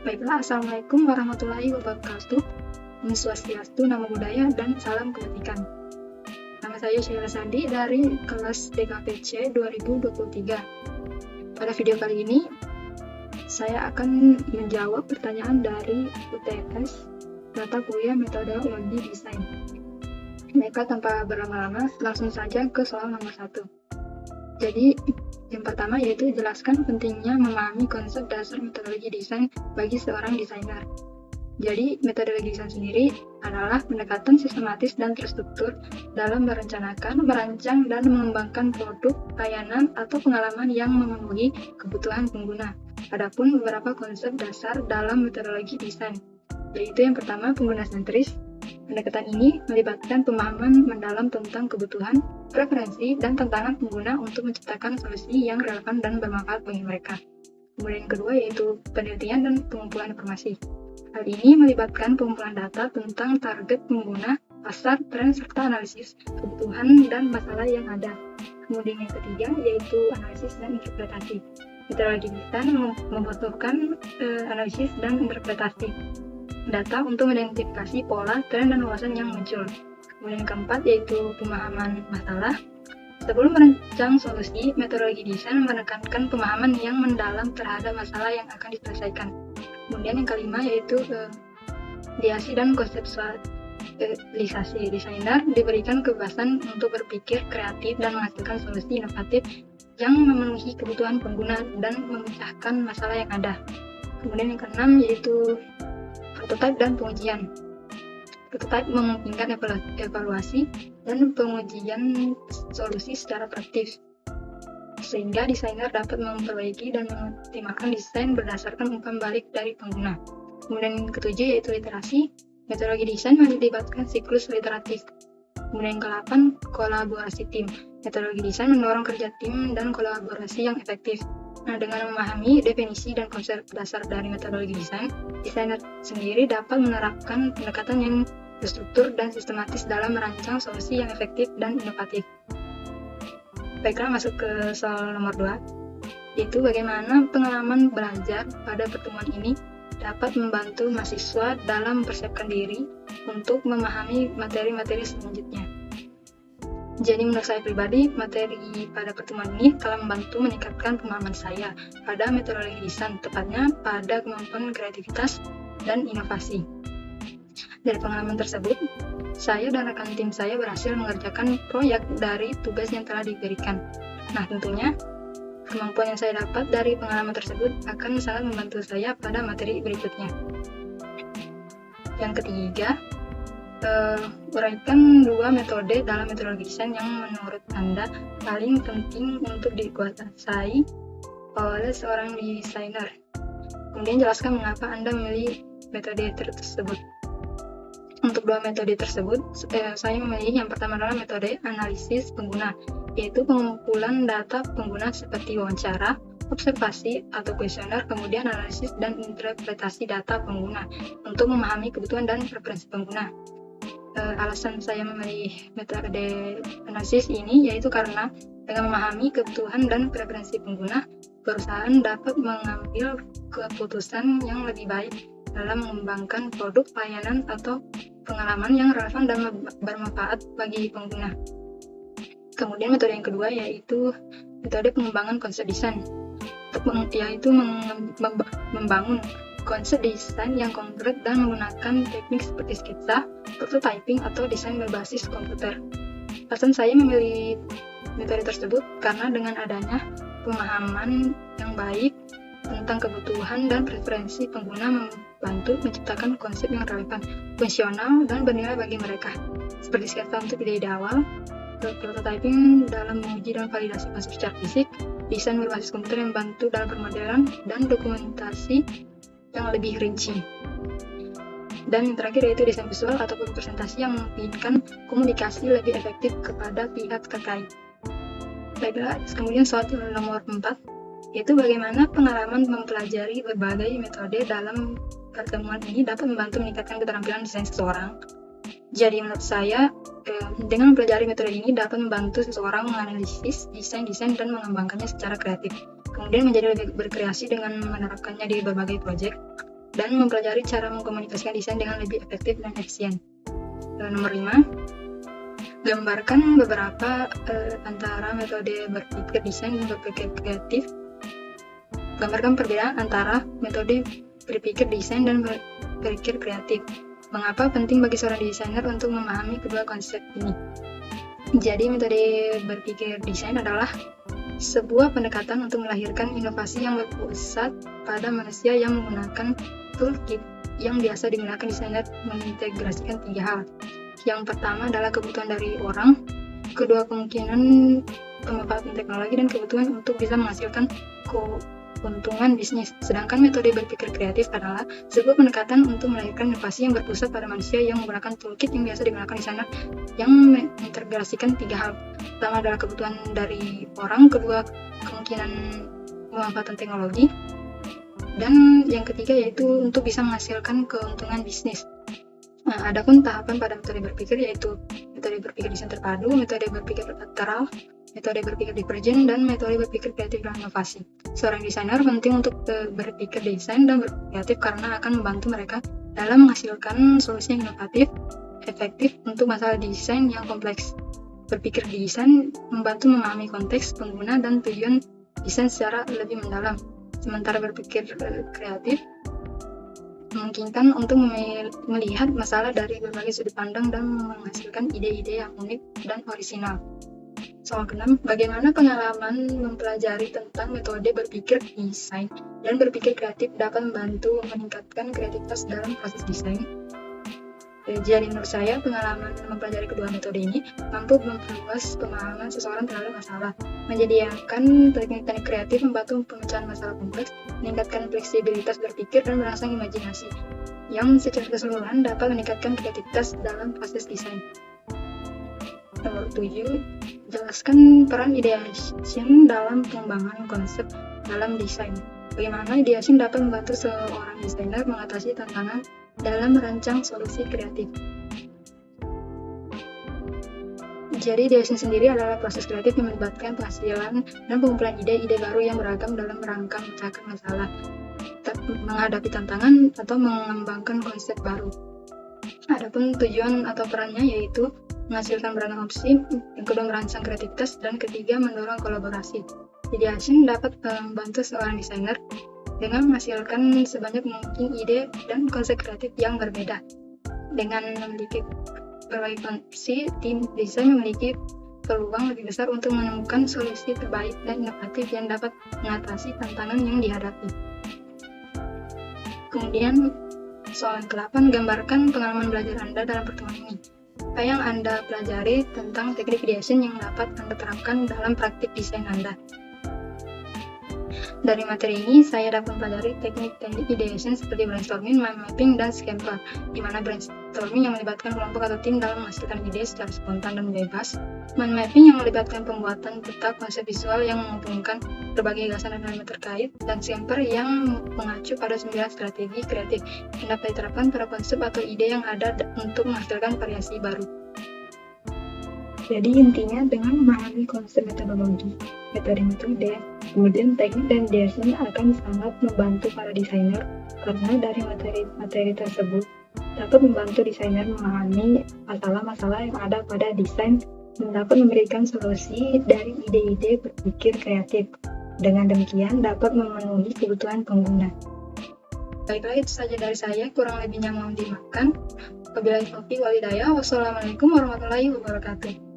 Baiklah, Assalamualaikum warahmatullahi wabarakatuh. Om Swastiastu, Namo Buddhaya, dan salam kebajikan. Nama saya Sheila Sandi dari kelas DKPC 2023. Pada video kali ini, saya akan menjawab pertanyaan dari UTS Mata Kuliah Metodologi Desain. Mereka tanpa berlama-lama, langsung saja ke soal nomor 1. Jadi, yang pertama yaitu jelaskan pentingnya memahami konsep dasar metodologi desain bagi seorang desainer. Jadi, metodologi desain sendiri adalah pendekatan sistematis dan terstruktur dalam merencanakan, merancang, dan mengembangkan produk, layanan, atau pengalaman yang memenuhi kebutuhan pengguna. Adapun beberapa konsep dasar dalam metodologi desain, yaitu yang pertama pengguna sentris. Pendekatan ini melibatkan pemahaman mendalam tentang kebutuhan, preferensi, dan tantangan pengguna untuk menciptakan solusi yang relevan dan bermanfaat bagi mereka. Kemudian yang kedua yaitu penelitian dan pengumpulan informasi. Hal ini melibatkan pengumpulan data tentang target pengguna, pasar, tren, serta analisis kebutuhan dan masalah yang ada. Kemudian yang ketiga yaitu analisis dan interpretasi. Metodologi desain membutuhkan analisis dan interpretasi data untuk mengidentifikasi pola, tren, dan wawasan yang muncul. Kemudian yang keempat yaitu pemahaman masalah. Sebelum merancang solusi, metodologi desain menekankan pemahaman yang mendalam terhadap masalah yang akan diselesaikan. Kemudian yang kelima yaitu ideasi dan konseptualisasi. Desainer diberikan kebebasan untuk berpikir kreatif dan menghasilkan solusi inovatif yang memenuhi kebutuhan pengguna dan memecahkan masalah yang ada. Kemudian yang keenam yaitu prototipe dan pengujian. Prototipe memungkinkan evaluasi dan pengujian solusi secara praktis, sehingga desainer dapat memperbaiki dan mengoptimalkan desain berdasarkan umpan balik dari pengguna. Kemudian yang ketujuh yaitu literasi. Metodologi desain melibatkan siklus literatif. Kemudian yang ke-8, kolaborasi tim. Metodologi desain mendorong kerja tim dan kolaborasi yang efektif. Nah, dengan memahami definisi dan konsep dasar dari metodologi desain, desainer sendiri dapat menerapkan pendekatan yang terstruktur dan sistematis dalam merancang solusi yang efektif dan inovatif. Baiklah, masuk ke soal nomor 2, yaitu bagaimana pengalaman belajar pada pertemuan ini dapat membantu mahasiswa dalam mempersiapkan diri untuk memahami materi-materi selanjutnya. Jadi menurut saya pribadi, materi pada pertemuan ini telah membantu meningkatkan pemahaman saya pada metodologi desain, tepatnya pada kemampuan kreativitas dan inovasi. Dari pengalaman tersebut, saya dan rekan tim saya berhasil mengerjakan proyek dari tugas yang telah diberikan. Nah, tentunya kemampuan yang saya dapat dari pengalaman tersebut akan sangat membantu saya pada materi berikutnya. Yang ketiga, uraikan 2 metode dalam metodologi desain yang menurut Anda paling penting untuk dikuasai oleh seorang desainer. Kemudian jelaskan mengapa Anda memilih metode tersebut. Untuk 2 metode tersebut, saya memilih yang pertama adalah metode analisis pengguna, yaitu pengumpulan data pengguna seperti wawancara, observasi atau kuesioner, kemudian analisis dan interpretasi data pengguna untuk memahami kebutuhan dan preferensi pengguna. Alasan saya memilih metode analisis ini yaitu karena dengan memahami kebutuhan dan preferensi pengguna, perusahaan dapat mengambil keputusan yang lebih baik dalam mengembangkan produk, layanan, atau pengalaman yang relevan dan bermanfaat bagi pengguna. Kemudian metode yang kedua yaitu metode pengembangan konsep desain, yaitu membangun konsep desain yang konkret dan menggunakan teknik seperti sketsa, prototyping, atau desain berbasis komputer. Alasan saya memilih metode tersebut karena dengan adanya pemahaman yang baik tentang kebutuhan dan preferensi pengguna membantu menciptakan konsep yang relevan, fungsional, dan bernilai bagi mereka. Seperti sketsa untuk ide awal, prototyping dalam menguji dan validasi konsep secara fisik, desain berbasis komputer yang membantu dalam permodelan, dan dokumentasi yang lebih rinci. Dan yang terakhir yaitu desain visual ataupun presentasi yang memungkinkan komunikasi lebih efektif kepada pihak terkait. Baiklah, kemudian soal nomor 4, yaitu bagaimana pengalaman mempelajari berbagai metode dalam pertemuan ini dapat membantu meningkatkan keterampilan desain seseorang. Jadi menurut saya, dengan mempelajari metode ini dapat membantu seseorang menganalisis desain-desain dan mengembangkannya secara kreatif. Kemudian menjadi lebih berkreasi dengan menerapkannya di berbagai proyek. dan mempelajari cara mengkomunikasikan desain dengan lebih efektif dan efisien. Nomor 5, gambarkan beberapa antara metode berpikir desain dan berpikir kreatif. Gambarkan perbedaan antara metode berpikir desain dan berpikir kreatif. Mengapa penting bagi seorang desainer untuk memahami kedua konsep ini? Jadi, metode berpikir desain adalah sebuah pendekatan untuk melahirkan inovasi yang berpusat pada manusia yang menggunakan toolkit yang biasa digunakan desainer mengintegrasikan 3 hal. Yang pertama adalah kebutuhan dari orang, kedua kemungkinan pemanfaatan teknologi, dan kebutuhan untuk bisa menghasilkan keuntungan bisnis. Sedangkan metode berpikir kreatif adalah sebuah pendekatan untuk melahirkan inovasi yang berpusat pada manusia yang menggunakan toolkit yang biasa digunakan desainer yang mengintegrasikan 3 hal. Pertama adalah kebutuhan dari orang, kedua kemungkinan pemanfaatan teknologi, dan yang ketiga yaitu untuk bisa menghasilkan keuntungan bisnis. Adapun tahapan pada metode berpikir yaitu metode berpikir desain terpadu, metode berpikir lateral, metode berpikir divergen, dan metode berpikir kreatif dan inovasi. Seorang desainer penting untuk berpikir desain dan berpikir kreatif karena akan membantu mereka dalam menghasilkan solusi yang inovatif, efektif untuk masalah desain yang kompleks. Berpikir desain membantu memahami konteks, pengguna, dan tujuan desain secara lebih mendalam. Sementara berpikir kreatif memungkinkan untuk melihat masalah dari berbagai sudut pandang dan menghasilkan ide-ide yang unik dan orisinal. Soal ke-6, bagaimana pengalaman mempelajari tentang metode berpikir desain dan berpikir kreatif dapat membantu meningkatkan kreativitas dalam proses desain? Jadi menurut saya, pengalaman mempelajari kedua metode ini mampu memperluas pemahaman seseorang terhadap masalah, menyediakan teknik-teknik kreatif membantu pemecahan masalah kompleks, meningkatkan fleksibilitas berpikir, dan merangsang imajinasi, yang secara keseluruhan dapat meningkatkan kreativitas dalam proses desain. Nomor 7, jelaskan peran ideation dalam pengembangan konsep dalam desain. Bagaimana ideation dapat membantu seorang desainer mengatasi tantangan dalam merancang solusi kreatif. Jadi, ideation sendiri adalah proses kreatif yang melibatkan penghasilan dan pengumpulan ide-ide baru yang beragam dalam rangka memecahkan masalah, menghadapi tantangan, atau mengembangkan konsep baru. Adapun tujuan atau perannya yaitu menghasilkan beragam opsi, yang kedua merangsang kreativitas, dan ketiga mendorong kolaborasi. Ideation dapat membantu seorang desainer dengan menghasilkan sebanyak mungkin ide dan konsep kreatif yang berbeda. Dengan memiliki berbagai opsi, tim desain memiliki peluang lebih besar untuk menemukan solusi terbaik dan inovatif yang dapat mengatasi tantangan yang dihadapi. Kemudian, soal ke-8, gambarkan pengalaman belajar Anda dalam pertemuan ini. Apa yang Anda pelajari tentang teknik ideation yang dapat Anda terapkan dalam praktik desain Anda? Dari materi ini, saya dapat mempelajari teknik-teknik ideation seperti brainstorming, mind mapping, dan scamper, di mana brainstorming yang melibatkan kelompok atau tim dalam menghasilkan ide secara spontan dan bebas, mind mapping yang melibatkan pembuatan peta konsep visual yang menghubungkan berbagai gagasan dan elemen terkait, dan scamper yang mengacu pada 9 strategi kreatif yang dapat diterapkan pada konsep atau ide yang ada untuk menghasilkan variasi baru. Jadi intinya, dengan memahami konsep metode, kemudian teknik dan ideation akan sangat membantu para desainer, karena dari materi tersebut dapat membantu desainer memahami masalah-masalah yang ada pada desain dan dapat memberikan solusi dari ide-ide berpikir kreatif. Dengan demikian dapat memenuhi kebutuhan pengguna. Baiklah, itu saja dari saya, kurang lebihnya mohon dimaafkan. Wabillahi taufiq wal hidayah. Wassalamualaikum warahmatullahi wabarakatuh.